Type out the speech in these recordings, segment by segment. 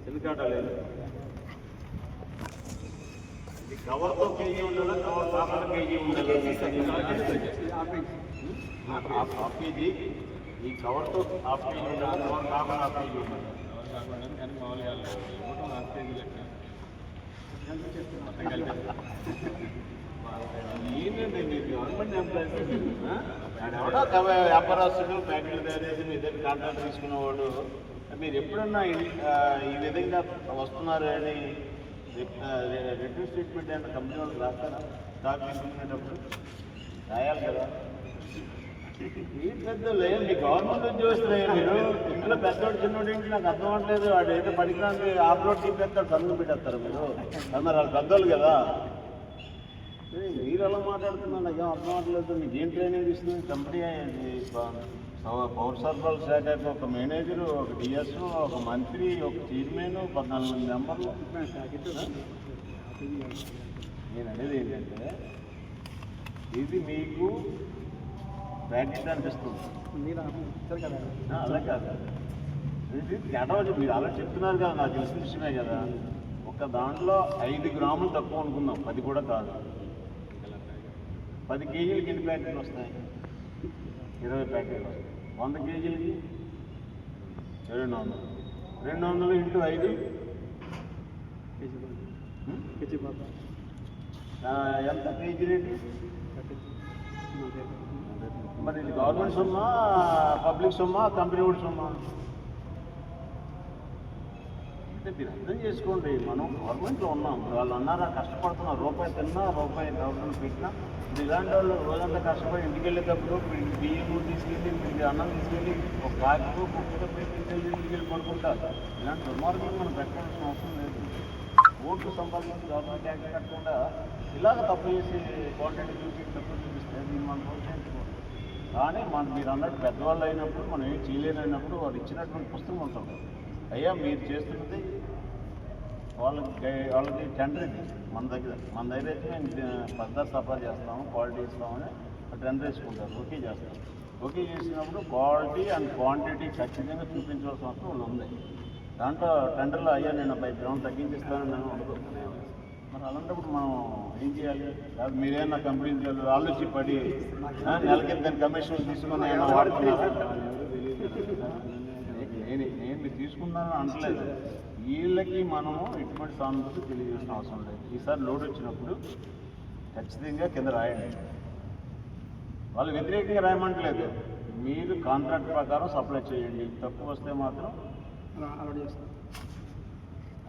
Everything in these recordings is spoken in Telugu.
చిలకాటలేదు ఇది కవర్తో కేజీ ఉండాలా, కవర్ కాకుండా కేజీ ఉండాలి. హాఫ్ కేజీ ఈ కవర్తో హాఫ్ కేజీ ఉండాలి, కవర్ కాకుండా హాఫ్ కేజీ ఉండాలి. కానీ మామూలుగా హాఫ్ కేజీ లెక్క ఏంటంటే మీరు గవర్నమెంట్ ఎంప్లాయీస్ ఎవడో వ్యాపారస్తులు ప్యాకెట్లు తయారు చేసి మీ దగ్గర కాంట్రాక్ట్ తీసుకునేవాడు. మీరు ఎప్పుడన్నా ఈ విధంగా వస్తున్నారు అని రిటర్న్ స్టేట్మెంట్ అంటే కంపెనీ వాళ్ళు రాస్తారా? స్టాక్ తీసుకునేటప్పుడు రాయాలి కదా. ఈ పెద్దలు మీ గవర్నమెంట్ ఉద్యోగస్తులే మీరు. ఇంట్లో పెద్దవాడు చిన్నోడు ఏంటి నాకు అర్థం అవ్వట్లేదు. వాడు ఏదో పడికానికి ఆప్లోడ్ తీపేస్తాడు, తనుగు పెట్టేస్తారు మీరు. అది మరి వాళ్ళు పెద్దోళ్ళు కదా. మీరు ఎలా మాట్లాడుతున్నారు నాకు ఏం అర్థం అవ్వట్లేదు. మీకు ఏం ట్రైనింగ్ ఇస్తుంది కంపెనీ? పౌర సరఫరాల శాఖకి ఒక మేనేజరు, ఒక డిఎస్, ఒక మంత్రి, ఒక చైర్మన్, 14 మెంబర్లు. నేను అనేది ఏంటంటే ఇది మీకు ప్యాకెట్ అనిపిస్తుంది. అలా కాదు, ఇది తేడా. మీరు అలా చెప్తున్నారు కదా, నాకు తెలిసిన విషయమే కదా. ఒక దాంట్లో 5 గ్రాములు తక్కువ అనుకుందాం, 10 కూడా కాదు. 10 కేజీలకి ఎన్ని ప్యాకెట్లు వస్తాయి? 20 ప్యాకెట్లు వస్తాయి. 100 కేజీలకి 200. 200 ఇంటూ 5 ఎంత కేజీ రేటు? మరి ఇది గవర్నమెంట్ సొమ్మా, పబ్లిక్ సొమ్మా, కంపెనీ ఓడి సొమ్మా? అంటే మీరు అర్థం చేసుకోండి, మనం గవర్నమెంట్లో ఉన్నాం. వాళ్ళు అన్నారా కష్టపడుతున్నారు, రూపాయి తిన్నా, రూపాయి గవర్నమెంట్ పెట్టినా. ఇలాంటి వాళ్ళు రోజంతా కష్టపడి ఇంటికి వెళ్ళేటప్పుడు బియ్యం తీసుకెళ్ళి, మీకు అన్నం తీసుకెళ్ళి, ఒక కాకితో కుక్కతో పెట్టి ఇంటికి వెళ్ళి పడుకుంటారు. ఇలాంటి దుర్మార్గం మనం పెట్టాల్సిన అవసరం లేదు. ఓట్లు సంపాదించి గవర్నమెంట్ ట్యాక్స్ కట్టకుండా ఇలాగ తప్పు చేసి క్వాంటిటీ చూసి తప్పు చూపిస్తే దీన్ని మనం ప్రోత్సహించుకోవాలి. కానీ మీరు అన్నట్టు పెద్దవాళ్ళు అయినప్పుడు, మనం ఏం చేయలేనప్పుడు వాడు ఇచ్చినటువంటి పుస్తకం ఉంటాం. అయ్యా మీరు చేస్తున్నది వాళ్ళకి టెండర్ ఇది. మన దగ్గర అయితే మేము పద్ధతి సఫర్ చేస్తాము, క్వాలిటీ ఇస్తామని టెండర్ వేసుకుంటారు, ఓకే చేస్తాం. ఓకే చేసినప్పుడు క్వాలిటీ అండ్ క్వాంటిటీ ఖచ్చితంగా చూపించవలసిన అవసరం వాళ్ళు ఉంది. దాంట్లో టెండర్లో అయ్యా నేను 5 గ్రాములు తగ్గించిస్తానని నేను ఉండదు. మరి అలాంటప్పుడు మనం ఏం చేయాలి? మీరేమన్నా కంపెనీ ఆలోచి పడి నెలకి దాని కమిషన్ తీసుకుని ఏమైనా వాడుతున్నారా? నేను తీసుకున్నానని అనట్లేదు. వీళ్ళకి మనము ఎటువంటి సానుభూతి తెలియజేసిన అవసరం లేదు. ఈసారి లోడ్ వచ్చినప్పుడు ఖచ్చితంగా కింద రాయండి. వాళ్ళు వ్యతిరేకంగా రాయమంటలేదు. మీరు కాంట్రాక్ట్ ప్రకారం సప్లై చేయండి. తక్కువ వస్తే మాత్రం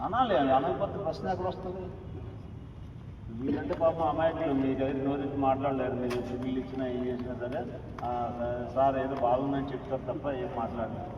అనాలి. అనకపోతే ప్రశ్న ఎక్కడ వస్తుంది? వీళ్ళంటే పాపం అమాయకులు, మీ దగ్గర నోరెత్తి మాట్లాడలేరు. మీరు బిల్లు ఇచ్చినా ఏం చేసినా సరే సార్ ఏదో బాగుందని చెప్తారు తప్ప ఏం మాట్లాడలేదు.